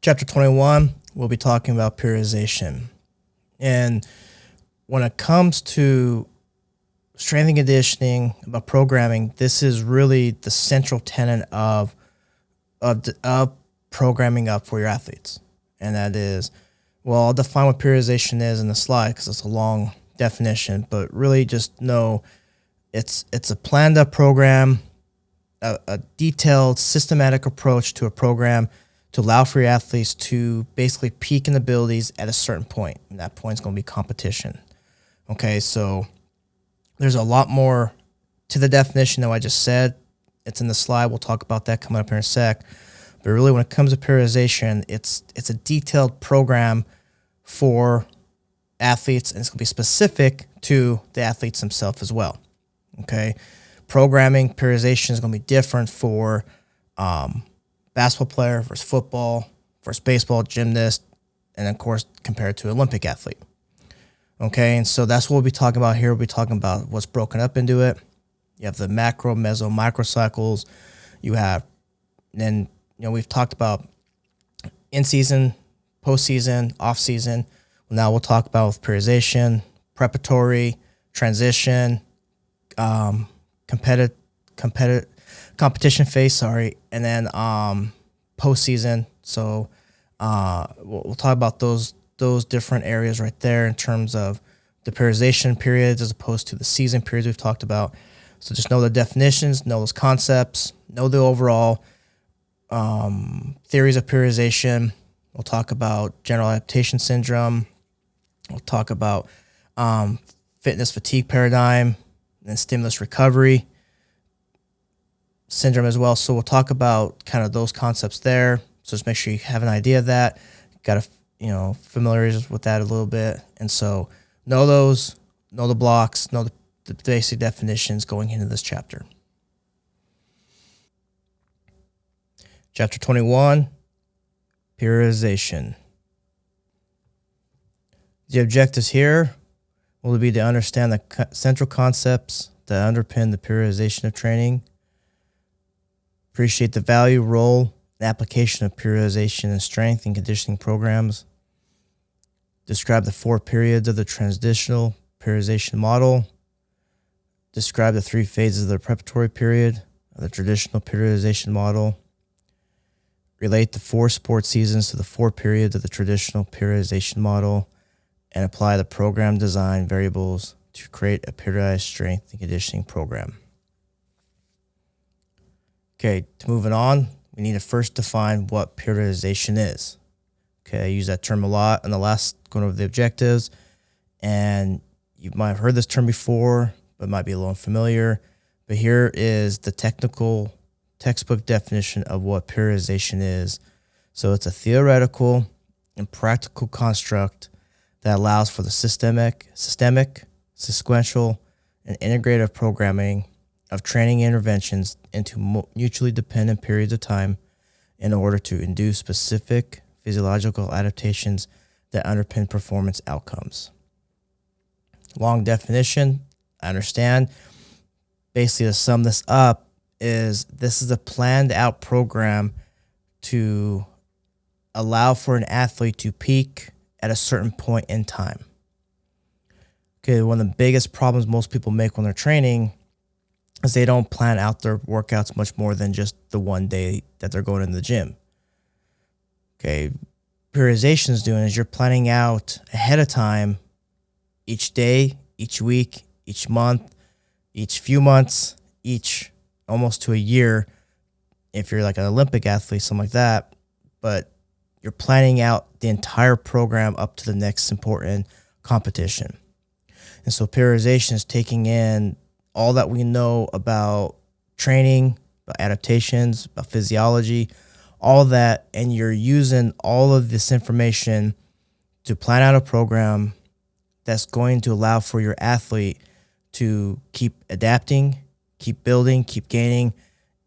Chapter 21, we'll be talking about periodization. And when it comes to strength and conditioning, about programming, this is really the central tenet of programming up for your athletes. And that is, well, I'll define what periodization is in the slide because it's a long definition, but really just know it's a planned up program, a detailed, systematic approach to a program to allow for your athletes to basically peak in abilities at a certain point. And that point is going to be competition. Okay, so there's a lot more to the definition than I just said. It's in the slide. We'll talk about that coming up here in a sec. But really, when it comes to periodization, it's a detailed program for athletes, and it's going to be specific to the athletes themselves as well. Okay, programming periodization is going to be different for basketball player versus football versus baseball, gymnast, and of course compared to Olympic athlete. Okay, and so that's what we'll be talking about here. We'll be talking about what's broken up into it. You have the macro, meso, micro cycles. You have, and we've talked about in season, postseason, off season. Now we'll talk about with periodization, preparatory, transition, competition phase, and then postseason. So we'll talk about those different areas right there in terms of the periodization periods as opposed to the season periods we've talked about. So just know the definitions, know those concepts, know the overall theories of periodization. We'll talk about general adaptation syndrome. We'll talk about fitness fatigue paradigm and stimulus recovery syndrome as well. So we'll talk about kind of those concepts there. So just make sure you have an idea of that. Got to, familiarize with that a little bit. And so know those, know the blocks, know the basic definitions going into this chapter. Chapter 21, periodization. The objectives here will be to understand the central concepts that underpin the periodization of training, appreciate the value, role, and application of periodization in strength and conditioning programs, describe the 4 periods of the transitional periodization model, describe the 3 phases of the preparatory period of the traditional periodization model, relate the 4 sports seasons to the 4 periods of the traditional periodization model, and apply the program design variables to create a periodized strength and conditioning program. Okay, to moving on, we need to first define what periodization is. Okay, I use that term a lot in the last going over the objectives, and you might have heard this term before, but might be a little unfamiliar. But here is the technical textbook definition of what periodization is. So it's a theoretical and practical construct that allows for the systemic, sequential, and integrative programming of training interventions into mutually dependent periods of time in order to induce specific physiological adaptations that underpin performance outcomes. Long definition, I understand. Basically, to sum this up, this is a planned out program to allow for an athlete to peak at a certain point in time. Okay, one of the biggest problems most people make when they're training is they don't plan out their workouts much more than just the one day that they're going to the gym. Okay, periodization is doing is you're planning out ahead of time each day, each week, each month, each few months, each almost to a year if you're like an Olympic athlete, something like that. But you're planning out the entire program up to the next important competition. And so periodization is taking in all that we know about training, about adaptations, about physiology, all that, and you're using all of this information to plan out a program that's going to allow for your athlete to keep adapting, keep building, keep gaining,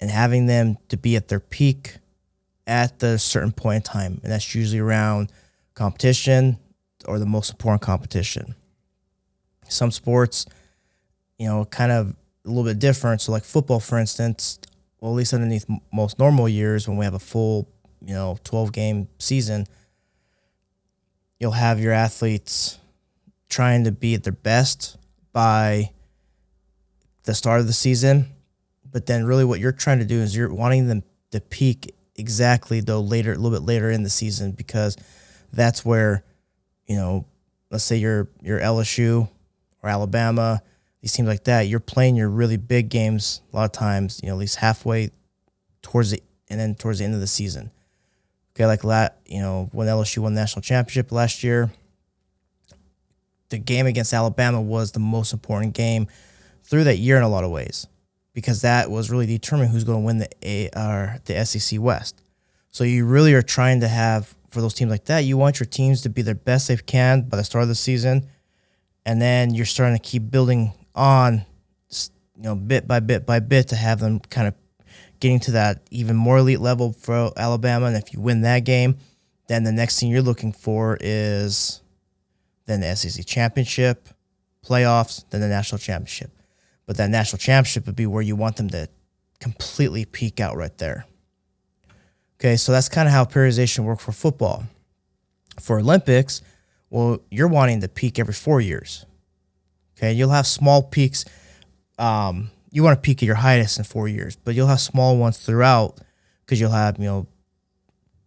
and having them to be at their peak at the certain point in time. And that's usually around competition or the most important competition. Some sports, kind of a little bit different. So like football, for instance, well, at least underneath most normal years when we have a full 12-game season, you'll have your athletes trying to be at their best by the start of the season. But then really what you're trying to do is you're wanting them to peak exactly though later, a little bit later in the season, because that's where, let's say you're LSU or Alabama, these teams like that, you're playing your really big games a lot of times, at least halfway towards the end of the season. Okay, like when LSU won the national championship last year, the game against Alabama was the most important game through that year in a lot of ways, because that was really determining who's going to win the SEC West. So you really are trying to have, for those teams like that, you want your teams to be their best they can by the start of the season, and then you're starting to keep building on, bit by bit by bit, to have them kind of getting to that even more elite level for Alabama. And if you win that game, then the next thing you're looking for is then the SEC championship, playoffs, then the national championship. But that national championship would be where you want them to completely peak out right there. Okay, so that's kind of how periodization works for football. For Olympics, well, you're wanting to peak every 4 years. Okay, you'll have small peaks. You want to peak at your highest in 4 years, but you'll have small ones throughout, because you'll have,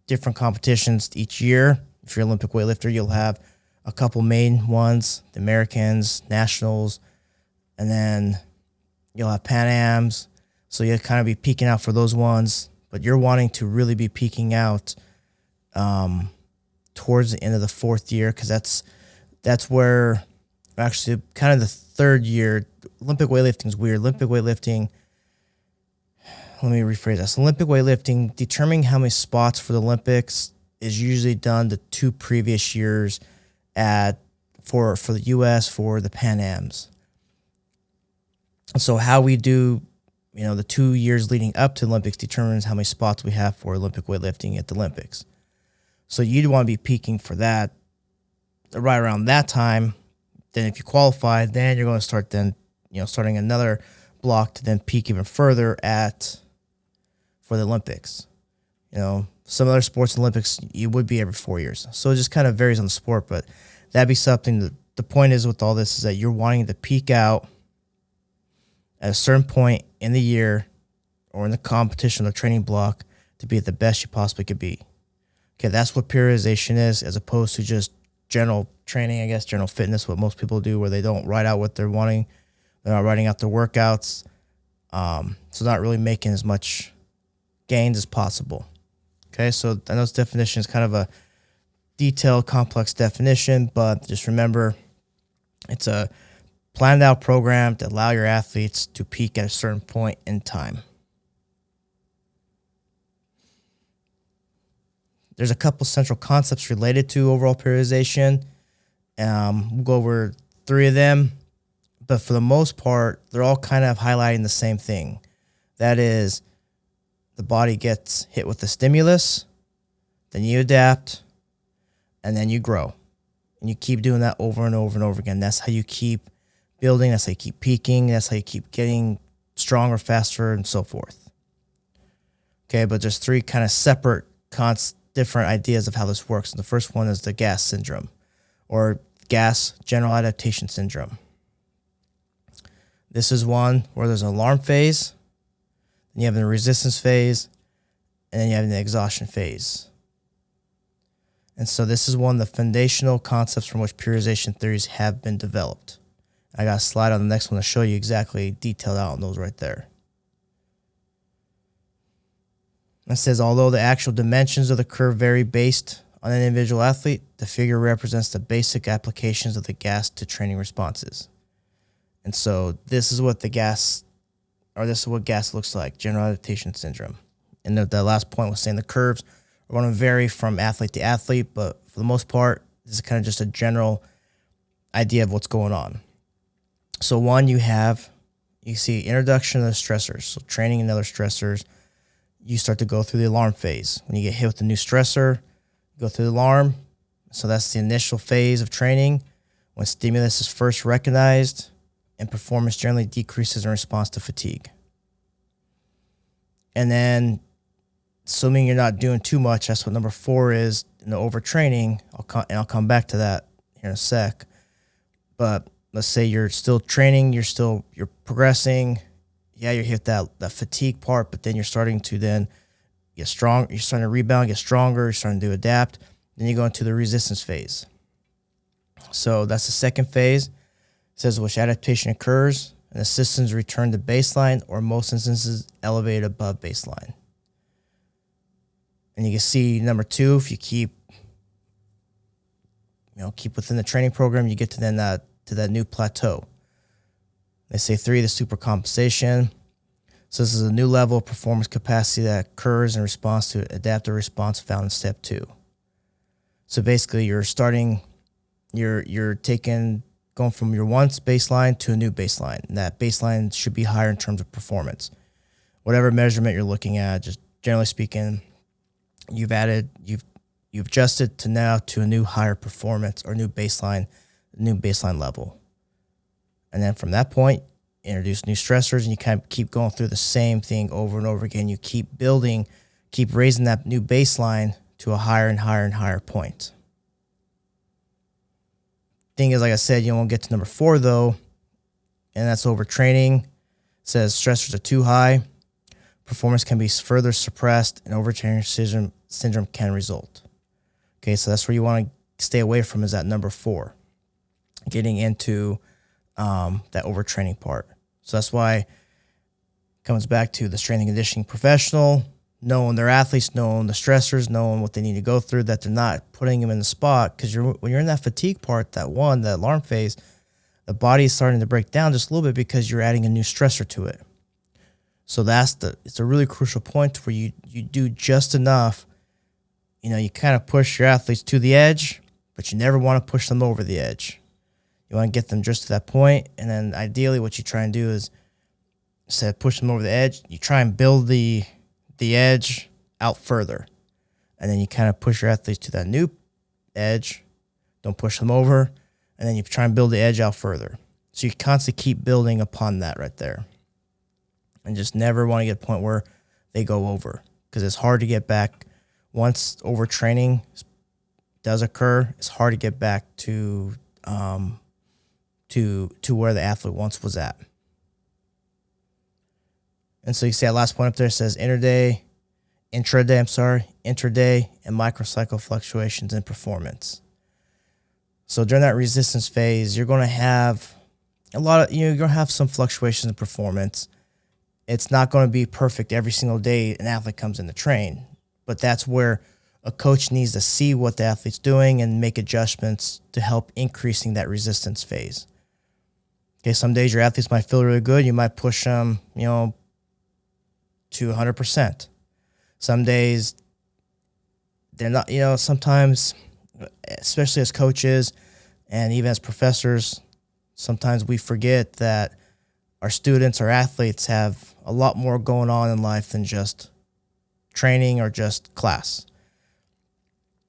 different competitions each year. If you're an Olympic weightlifter, you'll have a couple main ones, the Americans, Nationals, and then you'll have Pan Ams. So you'll kind of be peaking out for those ones, but you're wanting to really be peaking out towards the end of the 4th year, because that's where actually kind of the 3rd year. Olympic weightlifting is weird. Olympic weightlifting, let me rephrase this. Olympic weightlifting, determining how many spots for the Olympics is usually done the 2 previous years for the U.S. for the Pan Ams. So how we do, the 2 years leading up to the Olympics determines how many spots we have for Olympic weightlifting at the Olympics. So you'd want to be peaking for that right around that time. Then if you qualify, then you're going to start starting another block to then peak even further for the Olympics. Some other sports Olympics, you would be every 4 years. So it just kind of varies on the sport, but that'd be something that the point is with all this is that you're wanting to peak out at a certain point in the year or in the competition or training block to be at the best you possibly could be. Okay, that's what periodization is, as opposed to just general training, I guess, general fitness, what most people do, where they don't write out what they're wanting. They're not writing out their workouts. So not really making as much gains as possible. Okay, so I know this definition is kind of a detailed, complex definition, but just remember, it's a planned out program to allow your athletes to peak at a certain point in time. There's a couple central concepts related to overall periodization. We'll go over 3 of them, but for the most part, they're all kind of highlighting the same thing. That is, the body gets hit with a stimulus, then you adapt, and then you grow. And you keep doing that over and over and over again. That's how you keep building. That's how you keep peaking. That's how you keep getting stronger, faster, and so forth. Okay, but there's 3 kind of separate different ideas of how this works. And the first one is the GAS syndrome, or GAS, General Adaptation Syndrome. This is one where there's an alarm phase, then you have the resistance phase, and then you have the exhaustion phase. And so this is one of the foundational concepts from which periodization theories have been developed. I got a slide on the next one to show you exactly detailed out on those right there. It says, although the actual dimensions of the curve vary based on an individual athlete, the figure represents the basic applications of the GAS to training responses. And so this is what this is what GAS looks like, General Adaptation Syndrome. And the last point was saying the curves are going to vary from athlete to athlete, but for the most part, this is kind of just a general idea of what's going on. So one, you see introduction of the stressors, so training and other stressors. You start to go through the alarm phase. When you get hit with a new stressor, you go through the alarm. So that's the initial phase of training, when stimulus is first recognized and performance generally decreases in response to fatigue. And then assuming you're not doing too much, that's what number 4 is in the overtraining. I'll come back to that here in a sec. But let's say you're still training, you're progressing. Yeah, you hit that fatigue part, but then you're starting to then get strong. You're starting to rebound, get stronger. You're starting to adapt. Then you go into the resistance phase. So that's the second phase. It says which adaptation occurs and the systems return to baseline, or in most instances elevated above baseline. And you can see number 2, if you keep within the training program, you get to then to that new plateau. They say 3, the supercompensation. So this is a new level of performance capacity that occurs in response to adaptive response found in step 2. So basically you're going from your once baseline to a new baseline. And that baseline should be higher in terms of performance. Whatever measurement you're looking at, just generally speaking, you've adjusted to a new higher performance or new baseline level. And then from that point, introduce new stressors, and you kind of keep going through the same thing over and over again. You keep raising that new baseline to a higher and higher and higher point. Thing is, like I said, you won't get to number 4 though, and that's overtraining. It says stressors are too high, performance can be further suppressed, and overtraining syndrome can result. Okay, so that's where you want to stay away from, is that number 4, getting into that overtraining part. So that's why it comes back to the strength and conditioning professional, knowing their athletes, knowing the stressors, knowing what they need to go through, that they're not putting them in the spot. Because when you're in that fatigue part, that alarm phase, the body is starting to break down just a little bit because you're adding a new stressor to it. So it's a really crucial point where you do just enough. You kind of push your athletes to the edge, but you never want to push them over the edge. You want to get them just to that point, and then ideally what you try and do is, instead of push them over the edge, you try and build the edge out further. And then you kind of push your athletes to that new edge. Don't push them over. And then you try and build the edge out further. So you constantly keep building upon that right there. And just never want to get to a point where they go over, because it's hard to get back. Once overtraining does occur, it's hard to get back to where the athlete once was at. And so you see that last point up there says intraday, and microcycle fluctuations in performance. So during that resistance phase, you're going to have you're going to have some fluctuations in performance. It's not going to be perfect every single day an athlete comes in to train, but that's where a coach needs to see what the athlete's doing and make adjustments to help increasing that resistance phase. Okay, some days your athletes might feel really good. You might push them, to 100%. Some days they're not, sometimes, especially as coaches and even as professors, sometimes we forget that our students, our athletes have a lot more going on in life than just training or just class.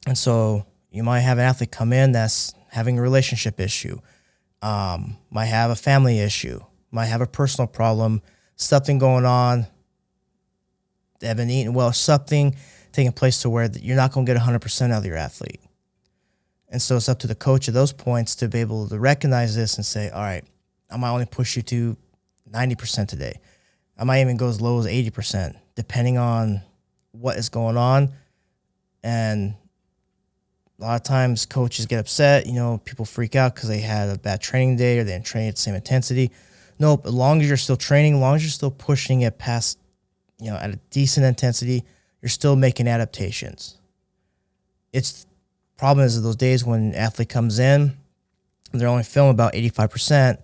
And so you might have an athlete come in that's having a relationship issue, might have a family issue, might have a personal problem, something going on. They haven't eaten well, something taking place to where you're not going to get 100% out of your athlete. And so it's up to the coach at those points to be able to recognize this and say, all right, I might only push you to 90% today. I might even go as low as 80%, depending on what is going on. And a lot of times coaches get upset, people freak out because they had a bad training day or they didn't train at the same intensity. Nope, as long as you're still training, as long as you're still pushing it past, at a decent intensity, you're still making adaptations. It's problem is those days when an athlete comes in and they're only feeling about 85%,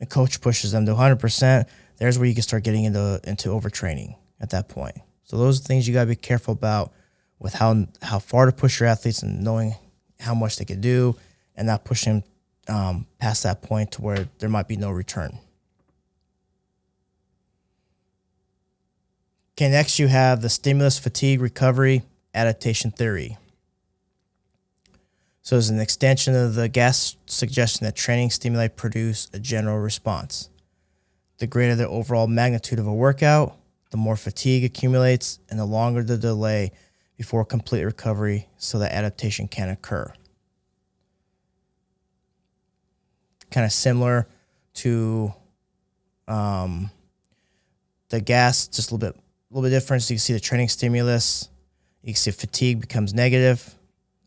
and coach pushes them to 100%, there's where you can start getting into overtraining at that point. So those are things you got to be careful about with how far to push your athletes and knowing how much they can do and not pushing past that point to where there might be no return. Okay, next you have the stimulus fatigue recovery adaptation theory. So it's an extension of the gas suggestion that training stimuli produce a general response. The greater the overall magnitude of a workout, the more fatigue accumulates and the longer the delay before complete recovery so that adaptation can occur. Kind of similar to the gas, just a little bit different. So you can see the training stimulus, you can see fatigue becomes negative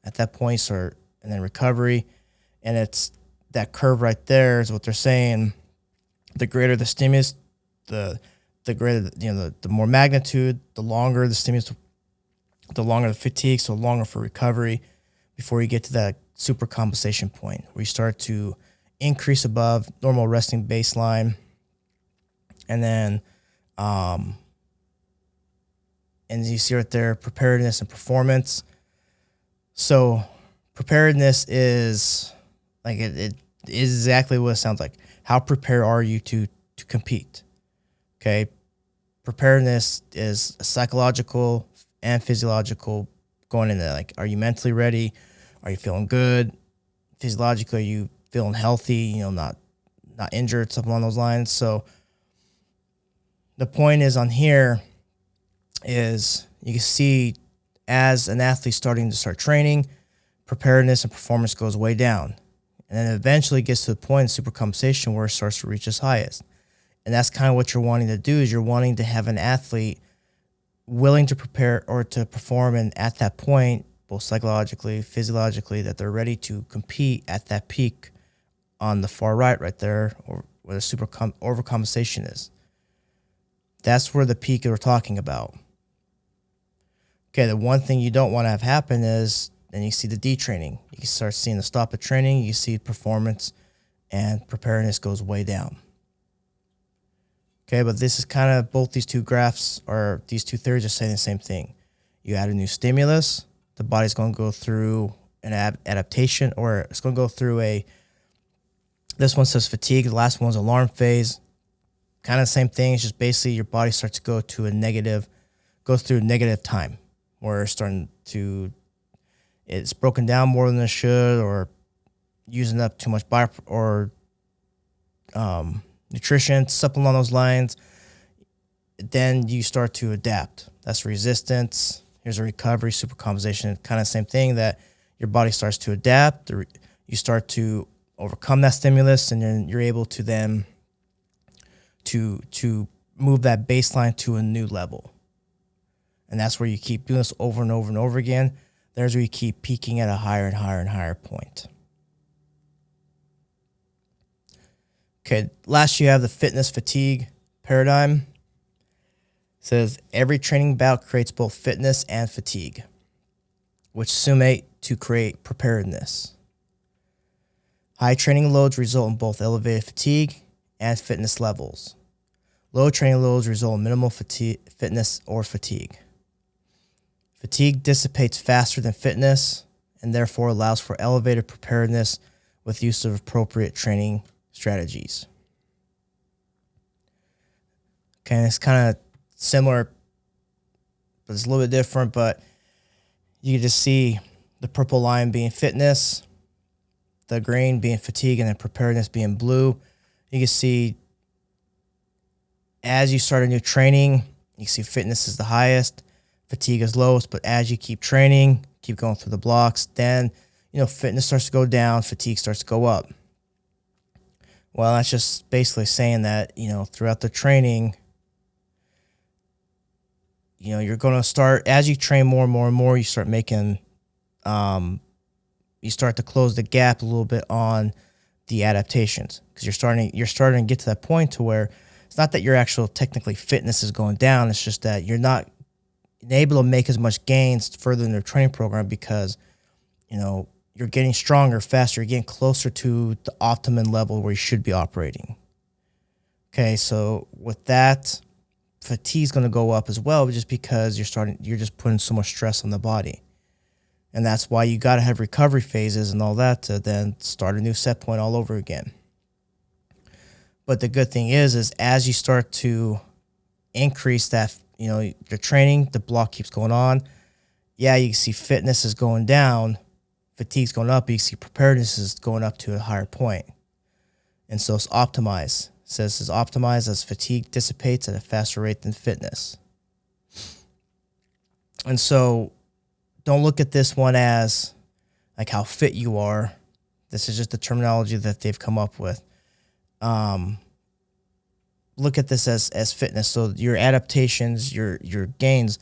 at that point, and then recovery. And it's that curve right there is what they're saying. The greater the stimulus, the greater, the more magnitude, the longer the stimulus, the longer the fatigue, so longer for recovery before you get to that super compensation point where you start to increase above normal resting baseline. And then, and you see right there, preparedness and performance. So preparedness is like, it is exactly what it sounds like. How prepared are you to compete? Okay. Preparedness is psychological and physiological going into like, are you mentally ready? Are you feeling good? Physiologically, are you feeling healthy? Not injured, something along those lines. So the point is on here is you can see as an athlete starting to start training, preparedness and performance goes way down. And then eventually gets to the point in supercompensation where it starts to reach its highest. And that's kind of what you're wanting to do, is you're wanting to have an athlete willing to prepare or to perform, and at that point, both psychologically, physiologically, that they're ready to compete at that peak on the far right there, or where the overcompensation is. That's where the peak we're talking about. Okay, the one thing you don't want to have happen is, then you see the detraining. You can start seeing the stop at training. You see performance and preparedness goes way down. Okay, but this is kind of, both these two graphs, or these two theories, are saying the same thing. You add a new stimulus, the body's going to go through an adaptation, or it's going to go through this one says fatigue, the last one's alarm phase. Kind of the same thing. It's just basically your body starts to go through negative time, where it's broken down more than it should, or using up too much nutrition, something along those lines. Then you start to adapt. That's resistance. Here's a recovery, supercompensation, kind of same thing, that your body starts to adapt. You start to overcome that stimulus, and then you're able to then to move that baseline to a new level. And that's where you keep doing this over and over and over again. There's where you keep peaking at a higher and higher and higher point. Okay, last you have the fitness fatigue paradigm. It says every training bout creates both fitness and fatigue, which summate to create preparedness. High training loads result in both elevated fatigue and fitness levels. Low training loads result in minimal fitness or fatigue. Fatigue dissipates faster than fitness and therefore allows for elevated preparedness with use of appropriate training strategies. Okay, and it's kind of similar, but it's a little bit different, but you can just see the purple line being fitness, the green being fatigue, and then preparedness being blue. You can see as you start a new training, you see fitness is the highest, fatigue is lowest, but as you keep training, keep going through the blocks, then, fitness starts to go down, fatigue starts to go up. Well, that's just basically saying that, throughout the training, you're going to start, as you train more and more and more, you start making, you start to close the gap a little bit on the adaptations, because you're starting to get to that point to where it's not that your actual technically fitness is going down. It's just that you're not able to make as much gains further in their training program, because, you're getting stronger, faster, you're getting closer to the optimum level where you should be operating. Okay, so with that, fatigue's going to go up as well, just because you're just putting so much stress on the body. And that's why you got to have recovery phases and all that to then start a new set point all over again. But the good thing is as you start to increase that, your training, the block keeps going on. Yeah, you can see fitness is going down, fatigue's going up, you can see preparedness is going up to a higher point. And so it's optimized. says is optimized as fatigue dissipates at a faster rate than fitness. And so don't look at this one as like how fit you are. This is just the terminology that they've come up with. Look at this as fitness. So your adaptations, your gains,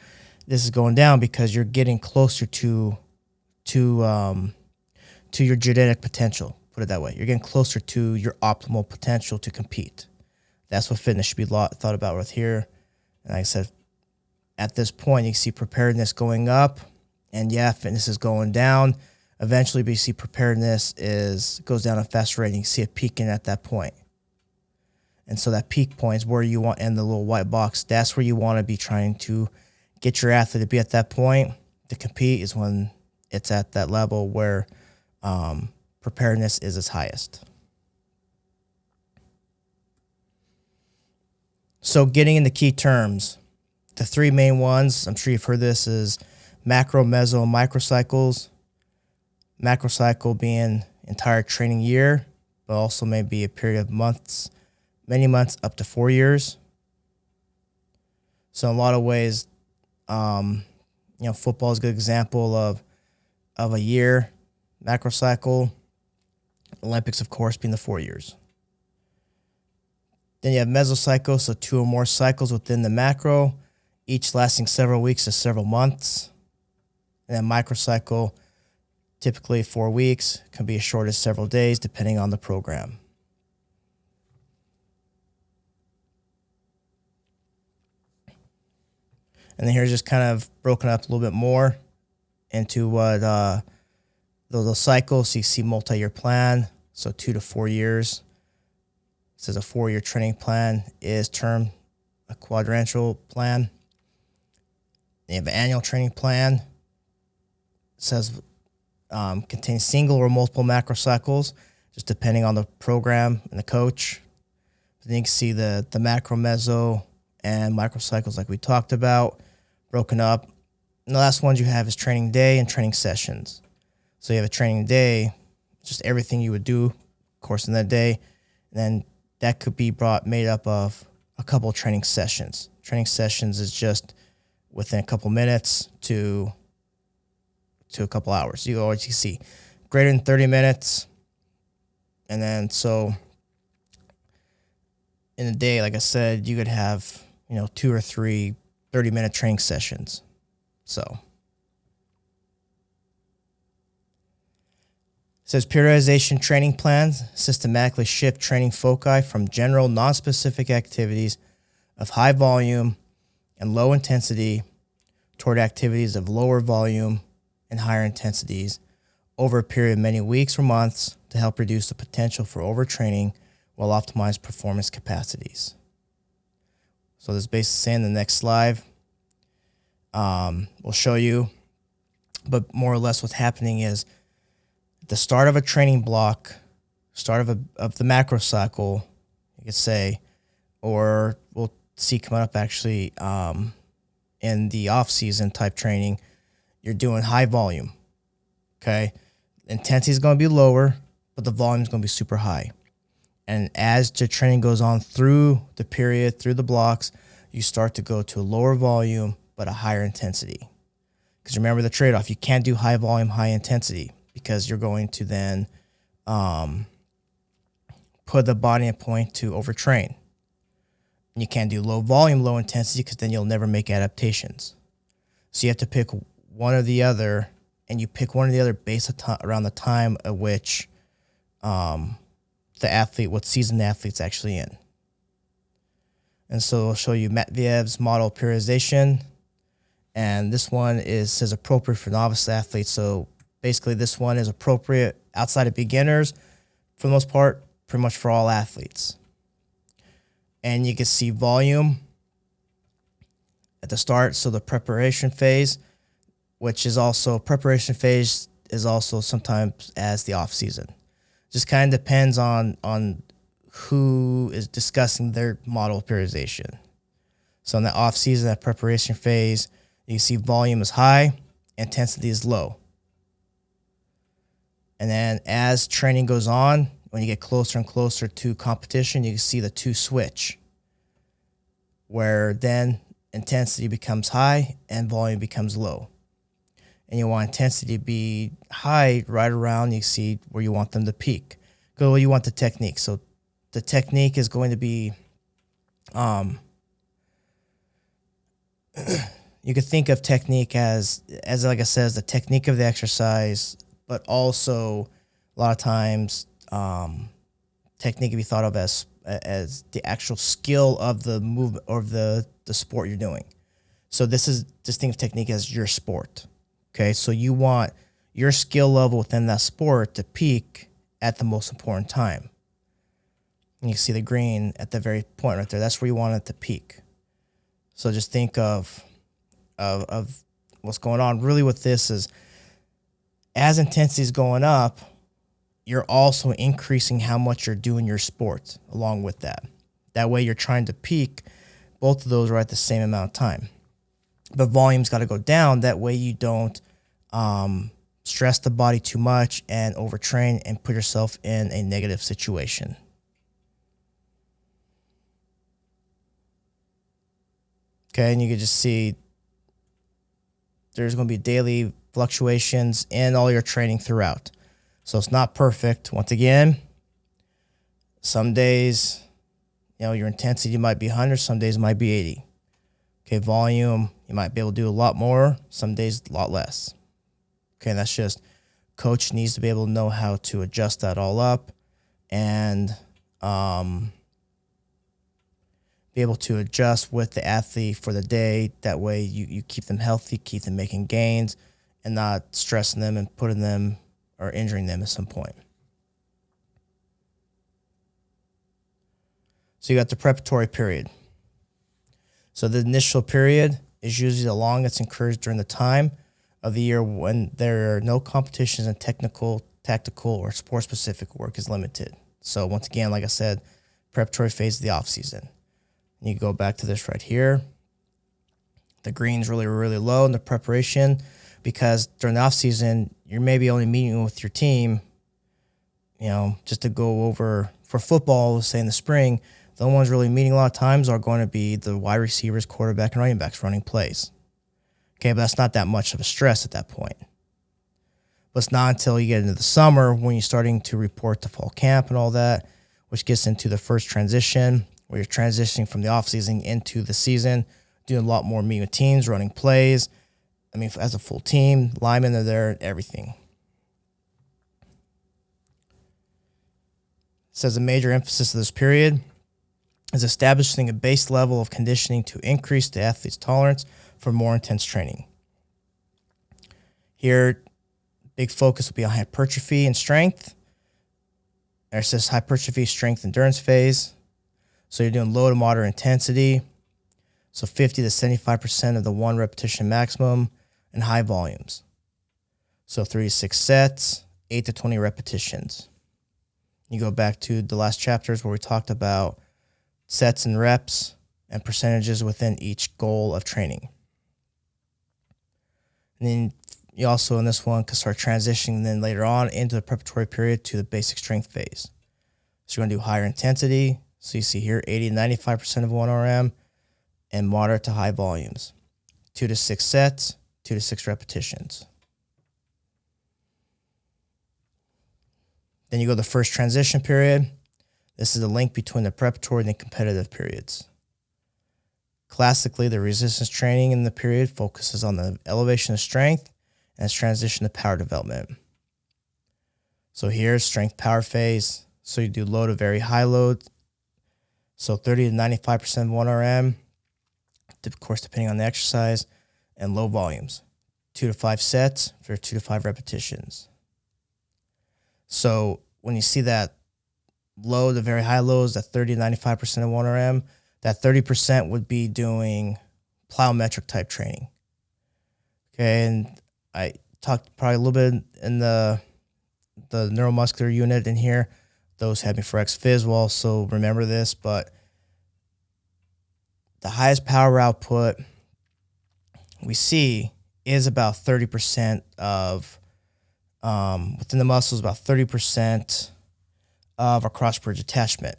this is going down because you're getting closer to your genetic potential. Put it that way. You're getting closer to your optimal potential to compete. That's what fitness should be thought about right here. And like I said, at this point, you see preparedness going up, and yeah, fitness is going down. Eventually, but you see preparedness goes down a faster rate, and you see it peaking at that point. And so that peak point is where you want, and the little white box, that's where you want to be trying to get your athlete to be at that point. To compete is when it's at that level where preparedness is its highest. So getting into key terms, the three main ones, I'm sure you've heard this, is macro, meso, and microcycles. Macrocycle being entire training year, but also maybe a period of months, many months up to 4 years. So in a lot of ways, football is a good example of a year, macrocycle. Olympics, of course, being the 4 years. Then you have mesocycle, so 2 or more cycles within the macro, each lasting several weeks to several months. And then microcycle, typically 4 weeks, can be as short as several days depending on the program. And then here's just kind of broken up a little bit more into what those cycles. So you see multi-year plan, so 2 to 4 years. It says a 4-year training plan is termed a quadrantial plan. They have an annual training plan. It says contains single or multiple macrocycles, just depending on the program and the coach. Then you can see the macro, meso, and microcycles like we talked about, broken up. And the last ones you have is training day and training sessions. So you have a training day, just everything you would do, of course, in that day. And then that could be made up of a couple of training sessions. Training sessions is just within a couple minutes to a couple hours. You always see greater than 30 minutes. And then so in a day, like I said, you could have, 2 or 3 30-minute training sessions. So it says periodization training plans systematically shift training foci from general non-specific activities of high volume and low intensity toward activities of lower volume and higher intensities over a period of many weeks or months to help reduce the potential for overtraining while optimize performance capacities. So this is basically saying the next slide will show you, but more or less what's happening is at the start of a training block, start of the macro cycle, you could say, or we'll see coming up actually in the off-season type training, you're doing high volume, okay? Intensity is going to be lower, but the volume is going to be super high. And as the training goes on through the period, through the blocks, you start to go to a lower volume, but a higher intensity. Because remember the trade-off, you can't do high volume, high intensity, because you're going to then put the body at a point to overtrain. And you can't do low volume, low intensity, because then you'll never make adaptations. So you have to pick one or the other, and you pick one or the other based around the time at which the athlete, what season the athlete's actually in. And so I'll show you Matviev's model periodization. And this one says appropriate for novice athletes. So basically this one is appropriate outside of beginners, for the most part, pretty much for all athletes. And you can see volume at the start. So the preparation phase, which is also preparation phase, is also sometimes as the off season. Just kind of depends on who is discussing their model of periodization. So in the off season, that preparation phase, you see volume is high, intensity is low. And then as training goes on, when you get closer and closer to competition, you can see the two switch, where then intensity becomes high and volume becomes low. And you want intensity to be high right around, you see where you want them to peak. Go where you want the technique. So the technique is going to be, you could think of technique as like I said, the technique of the exercise, but also a lot of times technique can be thought of as the actual skill of the movement or the sport you're doing. So just think of technique as your sport. Okay, so you want your skill level within that sport to peak at the most important time. And you see the green at the very point right there. That's where you want it to peak. So just think of what's going on. Really with this is, as intensity is going up, you're also increasing how much you're doing your sport along with that. That way you're trying to peak both of those right at the same amount of time. But volume's got to go down. That way you don't stress the body too much and overtrain and put yourself in a negative situation. Okay, and you can just see there's going to be daily fluctuations in all your training throughout. So it's not perfect. Once again, some days, your intensity might be 100, some days might be 80. Okay, volume, you might be able to do a lot more, some days a lot less. Okay, that's just, coach needs to be able to know how to adjust that all up and be able to adjust with the athlete for the day. That way you keep them healthy, keep them making gains, and not stressing them and putting them or injuring them at some point. So you got the preparatory period. So the initial period is usually the longest encouraged during the time of the year when there are no competitions and technical, tactical, or sport-specific work is limited. So once again, like I said, preparatory phase of the off-season. You go back to this right here. The green's really, really low in the preparation because during the off-season, you're maybe only meeting with your team, just to go over for football, say in the spring. The only ones really meeting a lot of times are going to be the wide receivers, quarterback, and running backs running plays. Okay, but that's not that much of a stress at that point. But it's not until you get into the summer when you're starting to report to fall camp and all that, which gets into the first transition, where you're transitioning from the off-season into the season, doing a lot more meeting with teams, running plays. I mean, as a full team, linemen are there, everything. It says a major emphasis of this period is establishing a base level of conditioning to increase the athlete's tolerance for more intense training. Here, big focus will be on hypertrophy and strength. It says hypertrophy, strength, endurance phase. So you're doing low to moderate intensity. So 50 to 75% of the one repetition maximum and high volumes. So 3 to 6 sets, 8 to 20 repetitions. You go back to the last chapters where we talked about sets and reps and percentages within each goal of training. And then you also in this one can start transitioning then later on into the preparatory period to the basic strength phase. So you're going to do higher intensity. So you see here 80 to 95% of 1 RM and moderate to high volumes. 2 to 6 sets, 2 to 6 repetitions. Then you go to the first transition period. This is the link between the preparatory and the competitive periods. Classically, the resistance training in the period focuses on the elevation of strength and its transition to power development. So here's strength power phase. So you do low to very high load. So 30 to 95% of 1 RM, of course, depending on the exercise, and low volumes. 2 to 5 sets for 2 to 5 repetitions. So when you see that low to very high lows, that 30 to 95% of 1 RM, that 30% would be doing plyometric type training. Okay, and I talked probably a little bit in the neuromuscular unit in here. Those had me for ex-phys will also remember this, but the highest power output we see is about 30% of, within the muscles, about 30% of a cross-bridge attachment.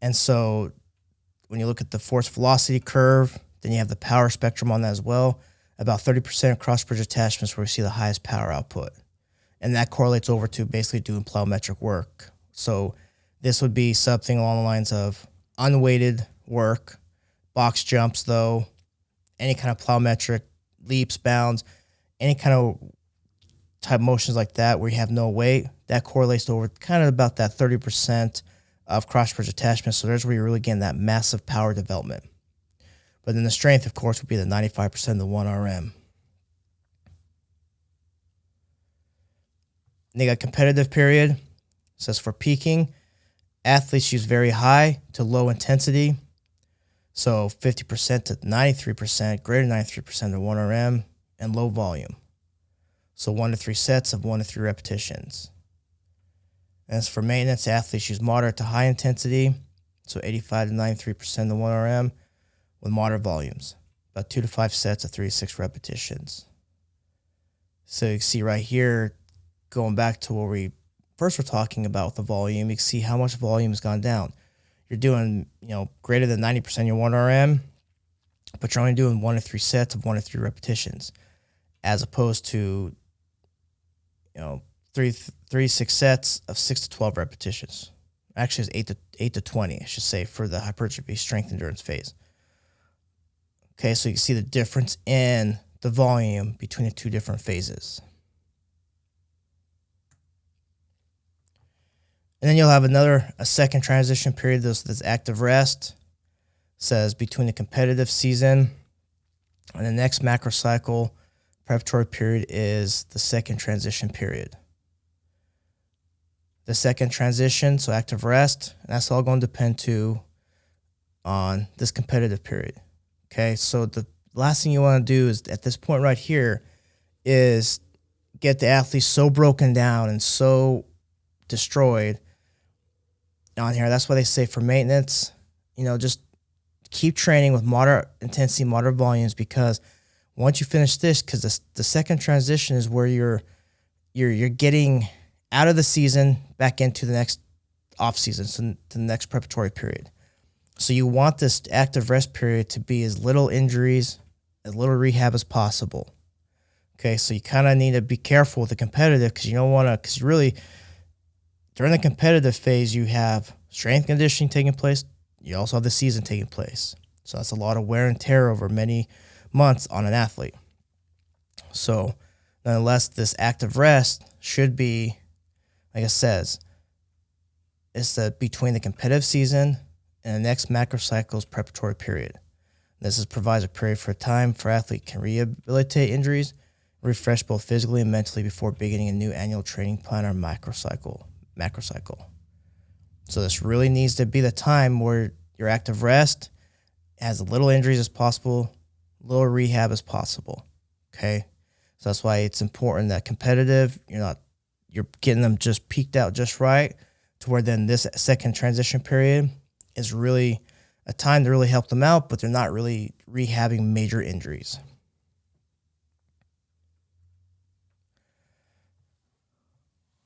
And so when you look at the force velocity curve, then you have the power spectrum on that as well. About 30% of cross-bridge attachments where we see the highest power output. And that correlates over to basically doing plyometric work. So this would be something along the lines of unweighted work, box jumps though, any kind of plyometric, leaps, bounds, any kind of type motions like that where you have no weight, that correlates to over kind of about that 30% of cross-bridge attachment. So there's where you're really getting that massive power development. But then the strength, of course, would be the 95% of the 1RM. And they got competitive period. It says for peaking, athletes use very high to low intensity. So 50% to 93%, greater than 93% of 1RM, and low volume. So 1 to 3 sets of 1 to 3 repetitions. As for maintenance, athletes use moderate to high intensity, so 85 to 93% of the 1RM, with moderate volumes, about 2 to 5 sets of 3 to 6 repetitions. So you can see right here, going back to what we first were talking about with the volume, you can see how much volume has gone down. You're doing, greater than 90% of your 1RM, but you're only doing 1 to 3 sets of 1 to 3 repetitions, as opposed to, 6 sets of 6 to 12 repetitions. Actually, it's 8 to 20, I should say, for the hypertrophy strength endurance phase. Okay, so you can see the difference in the volume between the two different phases. And then you'll have a second transition period. This active rest. Says between the competitive season and the next macro cycle, preparatory period is the second transition period. The second transition, so active rest, and that's all going to depend on this competitive period. Okay, so the last thing you want to do is at this point right here is get the athlete so broken down and so destroyed on here. That's why they say for maintenance, just keep training with moderate intensity, moderate volumes, because once you finish this, because the second transition is where you're getting out of the season back into the next off season, so to the next preparatory period. So you want this active rest period to be as little injuries, as little rehab as possible. Okay, so you kind of need to be careful with the competitive, because you don't want to, because really during the competitive phase, you have strength conditioning taking place. You also have the season taking place. So that's a lot of wear and tear over many months on an athlete. So nonetheless, this active rest should be, like it says, it's between the competitive season and the next macro cycle's preparatory period. This provides a period for time for athlete can rehabilitate injuries, refresh both physically and mentally before beginning a new annual training plan or macro cycle. So this really needs to be the time where your active rest has as little injuries as possible, little rehab as possible. Okay, so that's why it's important that competitive, you're getting them just peaked out just right, to where then this second transition period is really a time to really help them out, but they're not really rehabbing major injuries.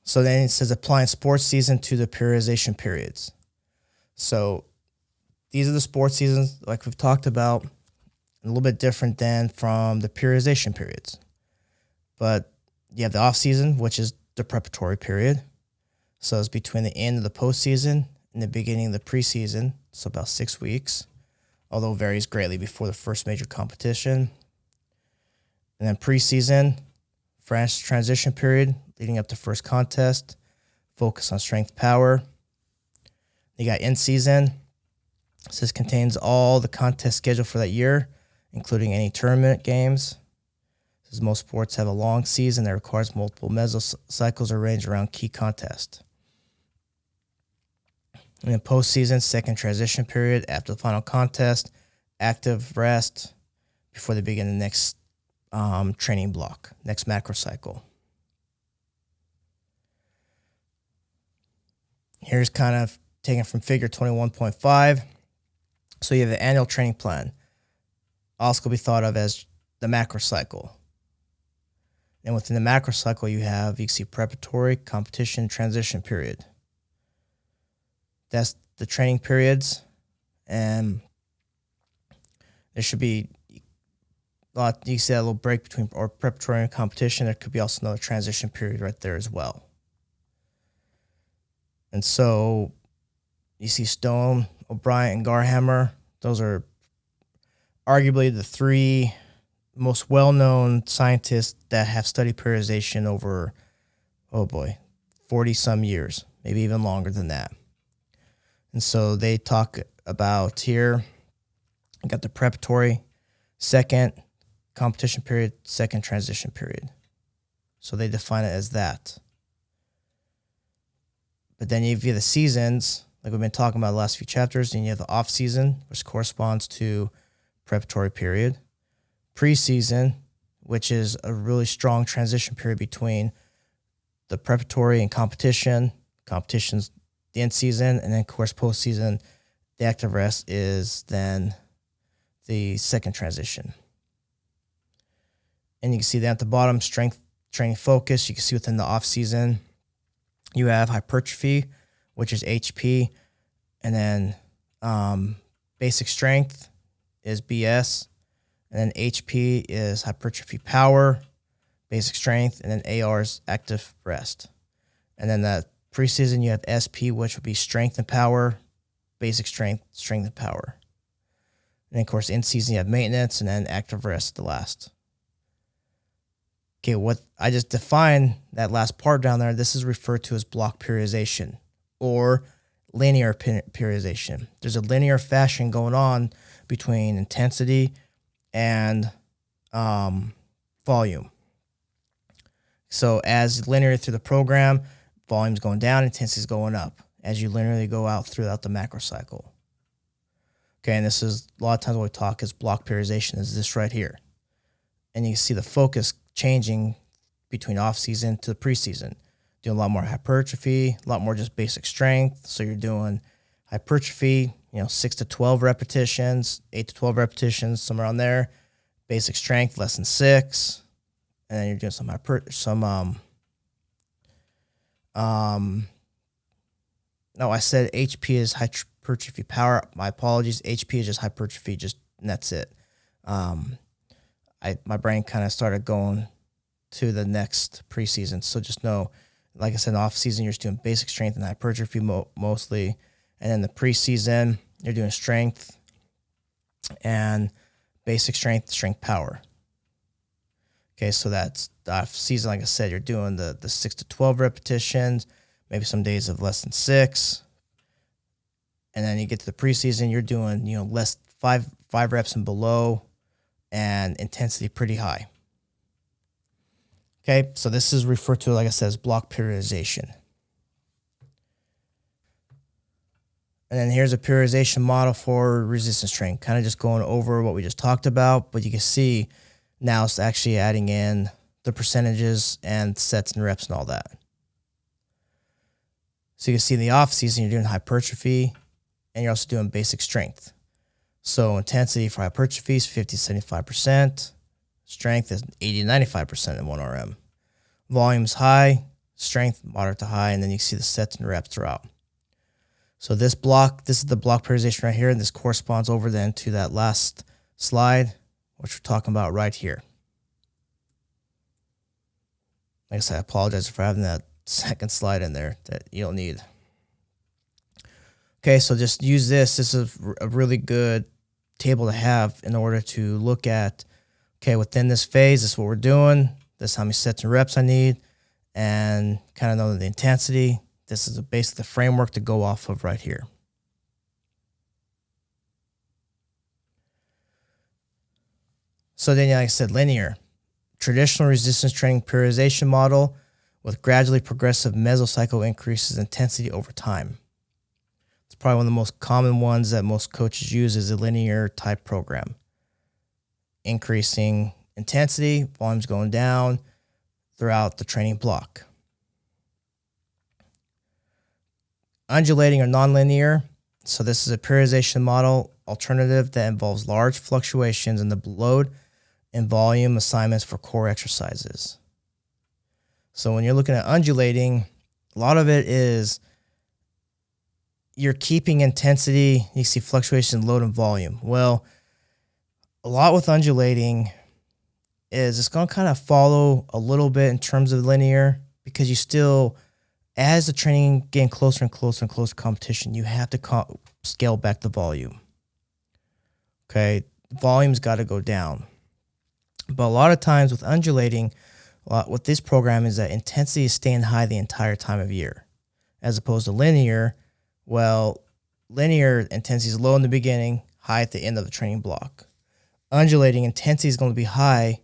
So then it says applying sports season to the periodization periods. So these are the sports seasons, like we've talked about, a little bit different than from the periodization periods. But you have the off season, which is the preparatory period. So it's between the end of the postseason and the beginning of the preseason, so about 6 weeks, although varies greatly before the first major competition. And then preseason, fresh transition period leading up to first contest, focus on strength power. You got in season. This contains all the contest schedule for that year, including any tournament games. As most sports have a long season that requires multiple mesocycles arranged around key contest. And then postseason, second transition period after the final contest, active rest before they begin the next training block, next macro cycle. Here's kind of taken from figure 21.5. So you have the annual training plan. Also could be thought of as the macro cycle. And within the macro cycle, you can see preparatory, competition, transition period. That's the training periods. And there should be you see that little break between or preparatory and competition. There could be also another transition period right there as well. And so you see Stone, O'Brien, and Garhammer. Those are arguably the three most well-known scientists that have studied periodization over, 40 some years, maybe even longer than that. And so they talk about here, you got the preparatory, second competition period, second transition period. So they define it as that. But then you have the seasons, like we've been talking about the last few chapters, and you have the off season, which corresponds to preparatory period, preseason, which is a really strong transition period between the preparatory and competition. Competition's the end season, and then of course postseason, the active rest is then the second transition. And you can see that at the bottom, strength training focus. You can see within the off season, you have hypertrophy, which is HP, and then basic strength is BS, and then HP is hypertrophy power, basic strength, and then AR is active rest. And then that preseason, you have SP, which would be strength and power, basic strength, strength and power. And then, of course, in season, you have maintenance, and then active rest, the last. Okay, what I just defined that last part down there, this is referred to as block periodization or linear periodization. There's a linear fashion going on between intensity and volume. So as linear through the program, volume's going down, intensity's going up as you linearly go out throughout the macro cycle. Okay, and this is a lot of times what we talk is block periodization is this right here. And you can see the focus changing between off-season to the preseason. Doing a lot more hypertrophy, a lot more just basic strength. So you're doing hypertrophy, 6 to 12 repetitions, 8 to 12 repetitions, somewhere around there. Basic strength, less than 6. And then you're doing some no, I said HP is hypertrophy power. My apologies. HP is just hypertrophy, and that's it. My brain kind of started going to the next preseason. So just know, like I said, off season, you're just doing basic strength and hypertrophy mostly. And then the preseason, you're doing strength and basic strength power. Okay, so that's the off season. Like I said, you're doing the 6 to 12 repetitions, maybe some days of less than 6. And then you get to the preseason, you're doing, less 5 reps and below, and intensity pretty high. Okay, so this is referred to, like I said, as block periodization. And then here's a periodization model for resistance training, kind of just going over what we just talked about, but you can see now it's actually adding in the percentages and sets and reps and all that. So you can see in the off season, you're doing hypertrophy and you're also doing basic strength. So intensity for hypertrophy is 50 to 75%. Strength is 80 to 95% in 1RM. Volume's high, strength moderate to high, and then you see the sets and reps throughout. So this is the block periodization right here, and this corresponds over then to that last slide, which we're talking about right here. Like I said, I apologize for having that second slide in there that you don't need. Okay, so just use this. This is a really good table to have in order to look at, okay, within this phase, this is what we're doing. This is how many sets and reps I need, and kind of know the intensity. This is basically the framework to go off of right here. So then, like I said, linear. Traditional resistance training periodization model with gradually progressive mesocycle increases intensity over time. It's probably one of the most common ones that most coaches use is a linear type program. Increasing intensity, volume's going down throughout the training block. Undulating or nonlinear. So this is a periodization model alternative that involves large fluctuations in the load and volume assignments for core exercises. So when you're looking at undulating, a lot of it is you're keeping intensity. You see fluctuation in load and volume. Well, a lot with undulating is it's going to kind of follow a little bit in terms of linear, because you still, as the training getting closer and closer and closer to competition, you have to scale back the volume. Okay, volume's got to go down. But a lot of times with undulating, with this program is that intensity is staying high the entire time of year, as opposed to linear. Well, linear intensity is low in the beginning, high at the end of the training block. Undulating intensity is going to be high,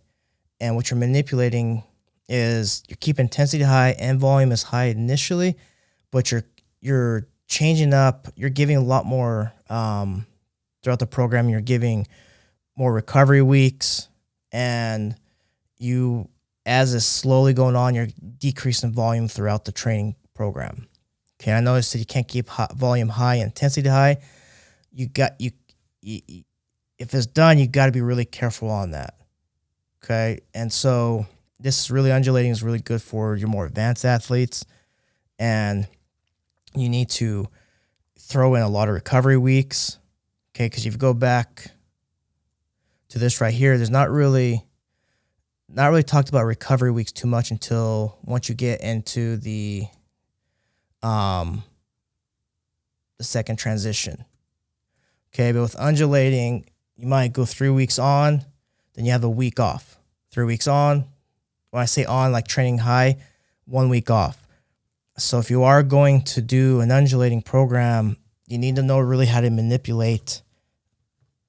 and what you're manipulating is you keep intensity high and volume is high initially, but you're changing up. You're giving a lot more throughout the program. You're giving more recovery weeks, and you, as it's slowly going on, you're decreasing volume throughout the training program. Okay, I noticed that you can't keep volume high, intensity high. If it's done, you got to be really careful on that. Okay, and so this really undulating is really good for your more advanced athletes, and you need to throw in a lot of recovery weeks. Okay, because if you go back to this right here, there's not really talked about recovery weeks too much until once you get into the second transition. Okay, but with undulating, you might go 3 weeks on, then you have a week off. 3 weeks on. When I say on, like training high, 1 week off. So if you are going to do an undulating program, you need to know really how to manipulate.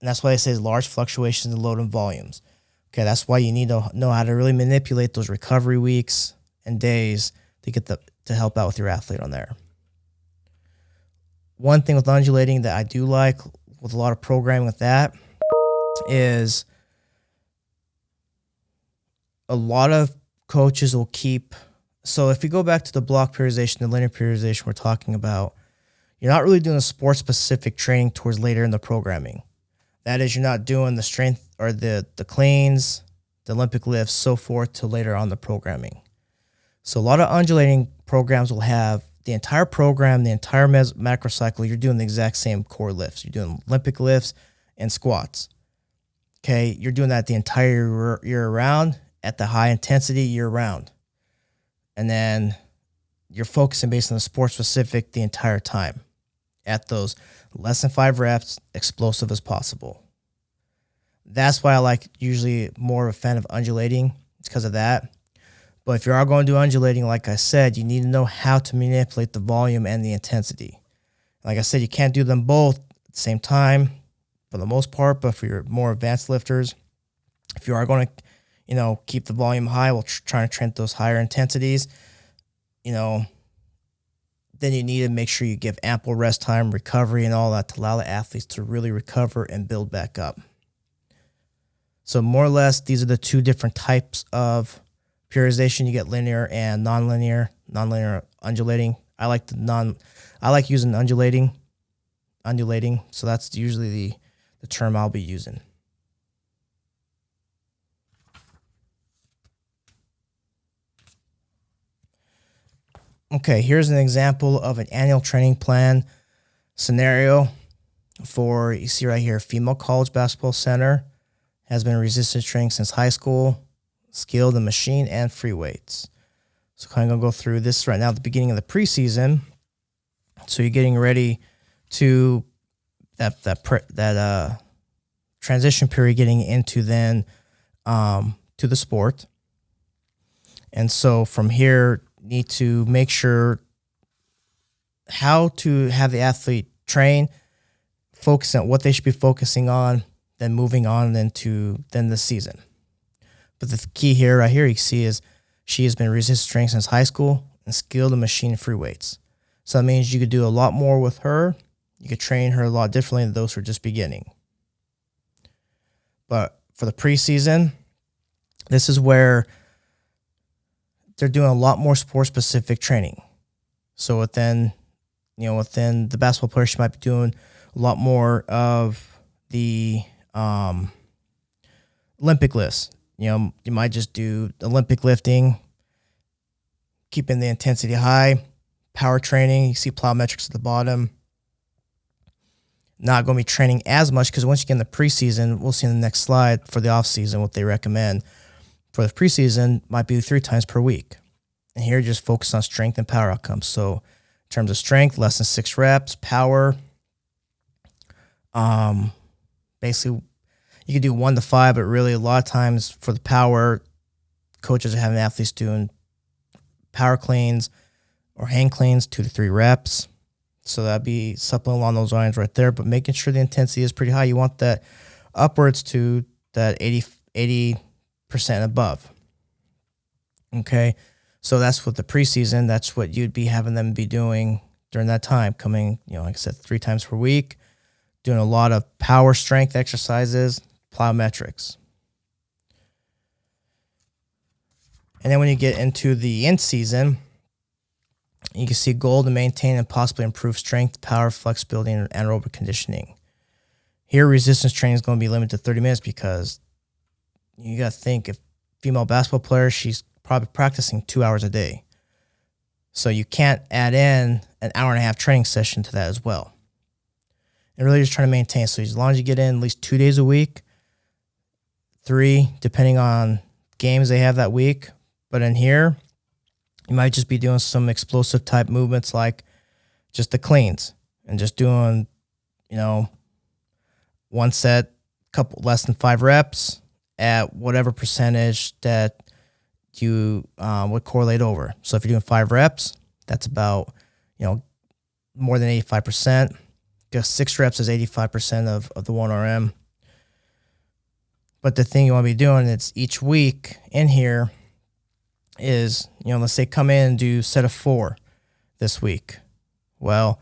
And that's why I say large fluctuations in load and volumes. Okay, that's why you need to know how to really manipulate those recovery weeks and days to help out with your athlete on there. One thing with undulating that I do like with a lot of programming with that is a lot of coaches will keep. So if you go back to the block periodization, the linear periodization we're talking about, you're not really doing a sport-specific training towards later in the programming. That is, you're not doing the strength or the cleans, the Olympic lifts, so forth, till later on the programming. So a lot of undulating programs will have the entire program, the entire macro cycle, you're doing the exact same core lifts. You're doing Olympic lifts and squats. Okay, you're doing that the entire year round at the high intensity year round. And then you're focusing based on the sport specific the entire time at those less than 5 reps, explosive as possible. That's why I like usually more of a fan of undulating. It's because of that. But if you are going to do undulating, like I said, you need to know how to manipulate the volume and the intensity. Like I said, you can't do them both at the same time for the most part, but for your more advanced lifters, if you are going to, keep the volume high while trying to train those higher intensities, then you need to make sure you give ample rest time, recovery, and all that to allow the athletes to really recover and build back up. So more or less, these are the two different types of periodization. You get linear and nonlinear. Nonlinear undulating. I like using undulating. So that's usually the term I'll be using. Okay, here's an example of an annual training plan scenario for, you see right here, female college basketball center, has been resistance training since high school, skilled in machine and free weights. So kind of going to go through this right now at the beginning of the preseason. So you're getting ready to that transition period, getting into then to the sport. And so from here, need to make sure how to have the athlete train, focus on what they should be focusing on, then moving on into the season. But the key here, right here, you can see is she has been resistance training since high school and skilled in machine and free weights. So that means you could do a lot more with her. You could train her a lot differently than those who are just beginning. But for the preseason, this is where they're doing a lot more sport-specific training. So within the basketball player, she might be doing a lot more of the Olympic lifts. You might just do Olympic lifting, keeping the intensity high, power training. You see plyometrics at the bottom. not going to be training as much, because once you get in the preseason, we'll see in the next slide for the off season what they recommend. For the preseason, might be 3 times per week. And here, just focus on strength and power outcomes. So in terms of strength, less than 6 reps. Power, basically, you could do 1 to 5, but really a lot of times for the power, coaches are having athletes doing power cleans or hang cleans, 2 to 3 reps. So that'd be something along those lines right there, but making sure the intensity is pretty high. You want that upwards to that 80% above. Okay. So that's what the preseason, that's what you'd be having them be doing during that time, coming, like I said, 3 times per week, doing a lot of power strength exercises, plyometrics. And then when you get into the end season, you can see goal to maintain and possibly improve strength, power, flexibility, and anaerobic conditioning. Here, resistance training is going to be limited to 30 minutes because you got to think, if female basketball player, she's probably practicing 2 hours a day. So you can't add in an hour and a half training session to that as well. And really just trying to maintain. So as long as you get in at least 2 days a week, 3, depending on games they have that week. But in here, you might just be doing some explosive type movements like just the cleans and just doing, 1 set, couple less than 5 reps at whatever percentage that you would correlate over. So if you're doing 5 reps, that's about, more than 85%. Just 6 reps is 85% of the 1RM. But the thing you want to be doing is each week in here is, let's say come in and do set of 4 this week. Well,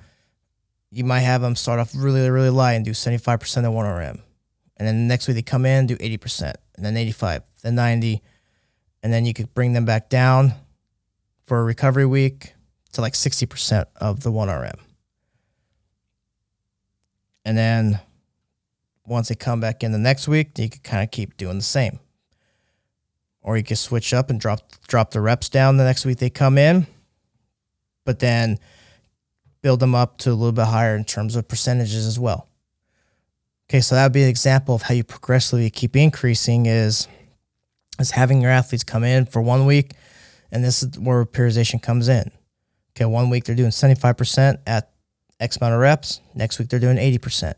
you might have them start off really, really light and do 75% of 1RM. And then the next week they come in, do 80%, and then 85, then 90. And then you could bring them back down for a recovery week to like 60% of the 1RM. And then once they come back in the next week, you can kind of keep doing the same. Or you can switch up and drop the reps down the next week they come in, but then build them up to a little bit higher in terms of percentages as well. Okay, so that would be an example of how you progressively keep increasing is having your athletes come in for 1 week, and this is where periodization comes in. Okay, 1 week they're doing 75% at X amount of reps. Next week they're doing 80%.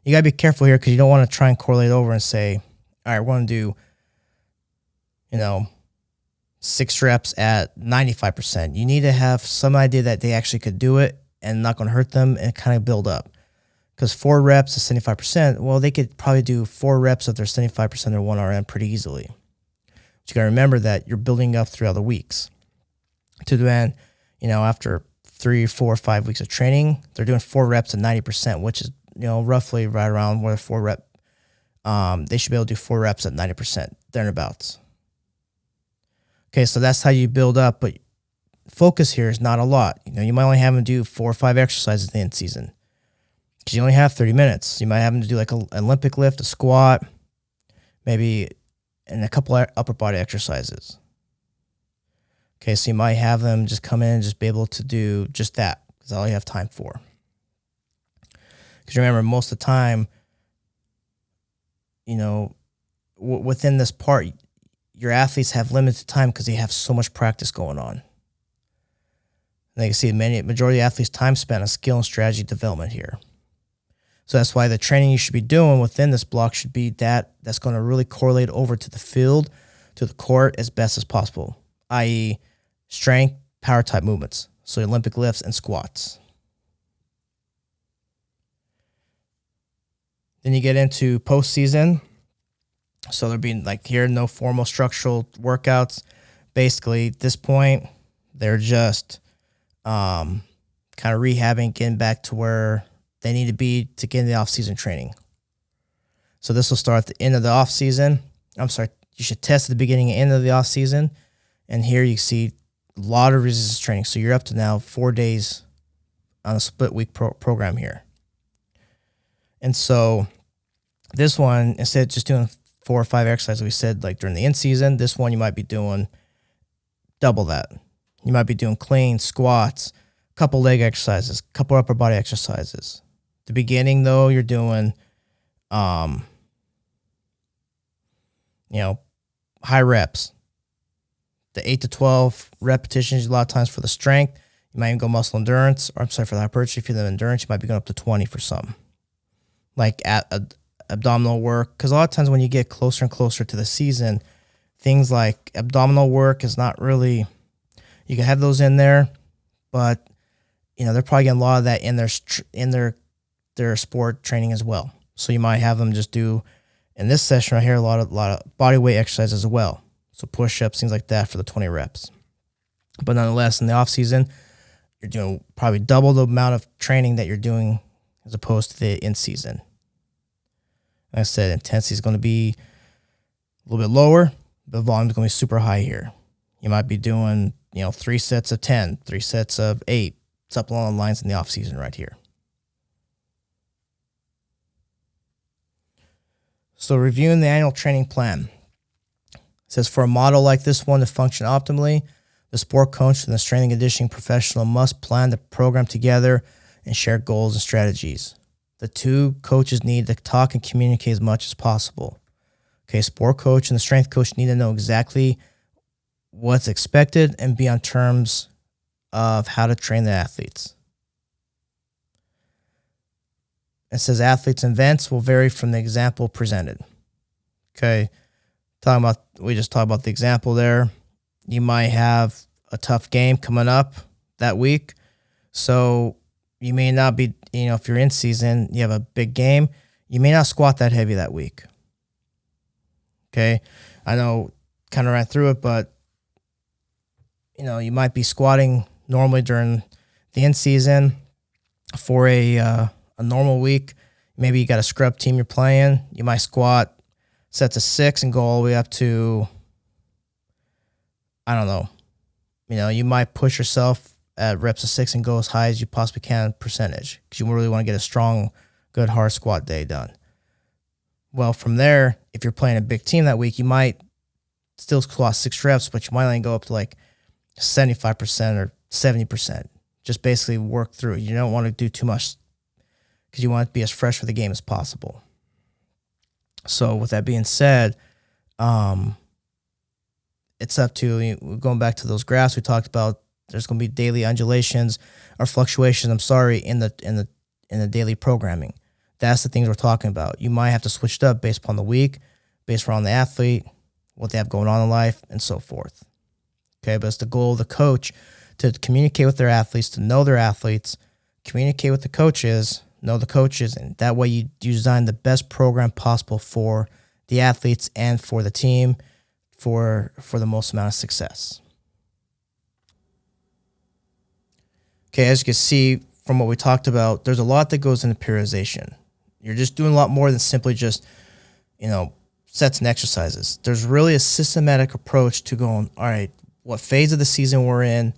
You got to be careful here because you don't want to try and correlate over and say, all right, we're going to do 6 reps at 95%. You need to have some idea that they actually could do it and not going to hurt them and kind of build up. Because 4 reps is 75%, well, they could probably do 4 reps of their 75% of their 1RM pretty easily. But you got to remember that you're building up throughout the weeks. To then, after 3, 4, 5 weeks of training, they're doing 4 reps at 90%, which is, roughly right around where 4 rep. They should be able to do 4 reps at 90%, thereabouts. Okay, so that's how you build up, but focus here is not a lot. You might only have them do 4 or 5 exercises in the end season because you only have 30 minutes. You might have them to do like an Olympic lift, a squat, maybe, and a couple of upper body exercises. Okay, so you might have them just come in and just be able to do just that because that's all you have time for. Because remember, most of the time, within this part, your athletes have limited time because they have so much practice going on. And they can see majority of athletes' time spent on skill and strategy development here. So that's why the training you should be doing within this block should be that's going to really correlate over to the field, to the court as best as possible, i.e. strength, power type movements. So Olympic lifts and squats. Then you get into postseason. So there'll be no formal structural workouts. Basically, at this point, they're just kind of rehabbing, getting back to where they need to be to get into the off-season training. So this will start at the end of the off-season. You should test at the beginning and end of the off-season. And here you see a lot of resistance training. So you're up to now 4 days on a split week program here. And so this one, instead of just doing 4 or 5 exercises we said during the end season, this one you might be doing double that. You might be doing clean, squats, couple leg exercises, couple upper body exercises. The beginning, though, you're doing, high reps. The 8 to 12 repetitions, a lot of times for the strength. You might even go muscle endurance, or I'm sorry, for the hypertrophy. If you're the endurance, you might be going up to 20 for some. Like abdominal work, because a lot of times when you get closer and closer to the season, things like abdominal work is not really, you can have those in there, but they're probably getting a lot of that in their sport training as well. So you might have them just do, in this session right here, a lot of body weight exercises as well. So push-ups, things like that for the 20 reps. But nonetheless, in the off season, you're doing probably double the amount of training that you're doing as opposed to the in season. Like I said, intensity is going to be a little bit lower, but volume is going to be super high here. You might be doing, 3 sets of 10, 3 sets of 8, it's up along the lines in the off season right here. So reviewing the annual training plan. It says for a model like this one to function optimally, the sport coach and the strength and conditioning professional must plan the program together and share goals and strategies. The two coaches need to talk and communicate as much as possible. Okay, sport coach and the strength coach need to know exactly what's expected and be on terms of how to train the athletes. It says athletes and events will vary from the example presented. Okay, we just talked about the example there. You might have a tough game coming up that week, so you may not be, if you're in season, you have a big game, you may not squat that heavy that week. Okay, I know, kind of ran through it, but you might be squatting normally during the in season for a normal week. Maybe you got a scrub team you're playing. You might squat sets of 6 and go all the way up to, I don't know. You might push yourself at reps of 6 and go as high as you possibly can percentage because you really want to get a strong, good, hard squat day done. Well, from there, if you're playing a big team that week, you might still squat 6 reps, but you might only go up to like 75% or 70%. Just basically work through it. You don't want to do too much because you want to be as fresh for the game as possible. So with that being said, it's up to, going back to those graphs we talked about, there's going to be daily undulations or fluctuations, in the daily programming. That's the things we're talking about. You might have to switch it up based upon the week, based around the athlete, what they have going on in life, and so forth. Okay, but it's the goal of the coach to communicate with their athletes, to know their athletes, communicate with the coaches, know the coaches, and that way you design the best program possible for the athletes and for the team for the most amount of success. Okay, as you can see from what we talked about, there's a lot that goes into periodization. You're just doing a lot more than simply just, sets and exercises. There's really a systematic approach to going, all right, what phase of the season we're in,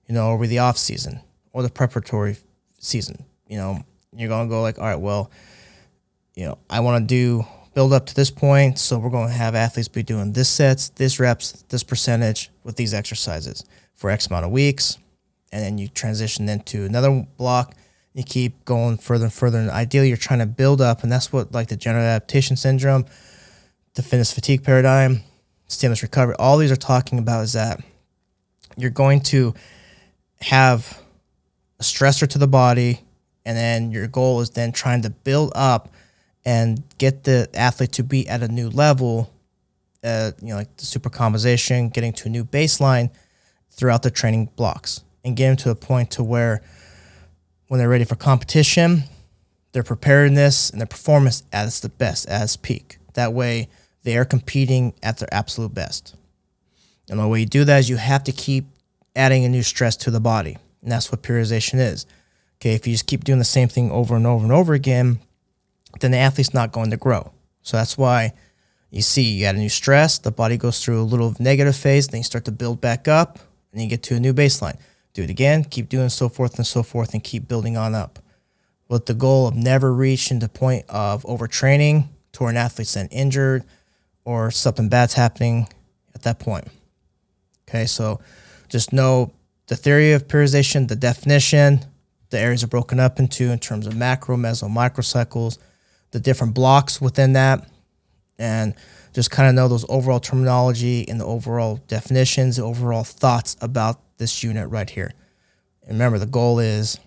over the off season or the preparatory season. You're going to go like, all right, well, I want to build up to this point. So we're going to have athletes be doing this sets, this reps, this percentage with these exercises for X amount of weeks. And then you transition into another block. You keep going further and further. And ideally, you're trying to build up. And that's what, like the general adaptation syndrome, the fitness fatigue paradigm, stimulus recovery, all these are talking about is that you're going to have a stressor to the body. And then your goal is then trying to build up and get the athlete to be at a new level, like the supercompensation, getting to a new baseline throughout the training blocks and getting to a point to where when they're ready for competition, their preparedness and their performance at its the best, at its peak. That way they are competing at their absolute best. And the way you do that is you have to keep adding a new stress to the body. And that's what periodization is. Okay, if you just keep doing the same thing over and over and over again, then the athlete's not going to grow. So that's why you see you add a new stress, the body goes through a little negative phase, then you start to build back up, and you get to a new baseline. Do it again, keep doing so forth, and keep building on up. With the goal of never reaching the point of overtraining to where an athlete's then injured or something bad's happening at that point. Okay, so just know the theory of periodization, the definition, the areas are broken up into in terms of macro, meso, microcycles, the different blocks within that, and just kind of know those overall terminology and the overall definitions, the overall thoughts about this unit right here. And remember, the goal is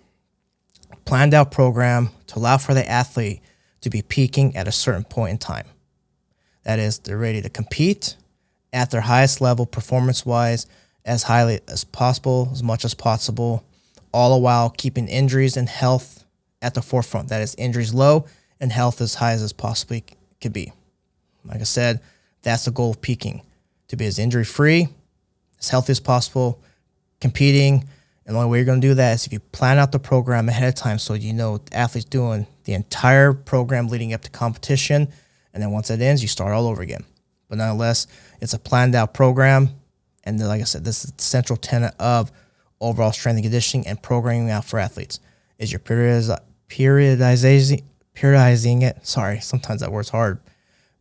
planned out program to allow for the athlete to be peaking at a certain point in time. That is, they're ready to compete at their highest level performance-wise, as highly as possible, as much as possible, all the while keeping injuries and health at the forefront. That is, injuries low and health as high as possibly could be. Like I said, that's the goal of peaking, to be as injury-free, as healthy as possible, competing. And the only way you're going to do that is if you plan out the program ahead of time so you know what the athlete's doing the entire program leading up to competition. And then once it ends, you start all over again. But nonetheless, it's a planned out program. And then, like I said, this is the central tenet of overall strength and conditioning and programming out for athletes. Is your periodizing it. Sorry, sometimes that word's hard.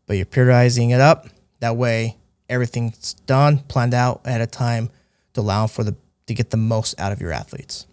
But you're periodizing it up. That way, everything's done, planned out ahead of time to allow to get the most out of your athletes.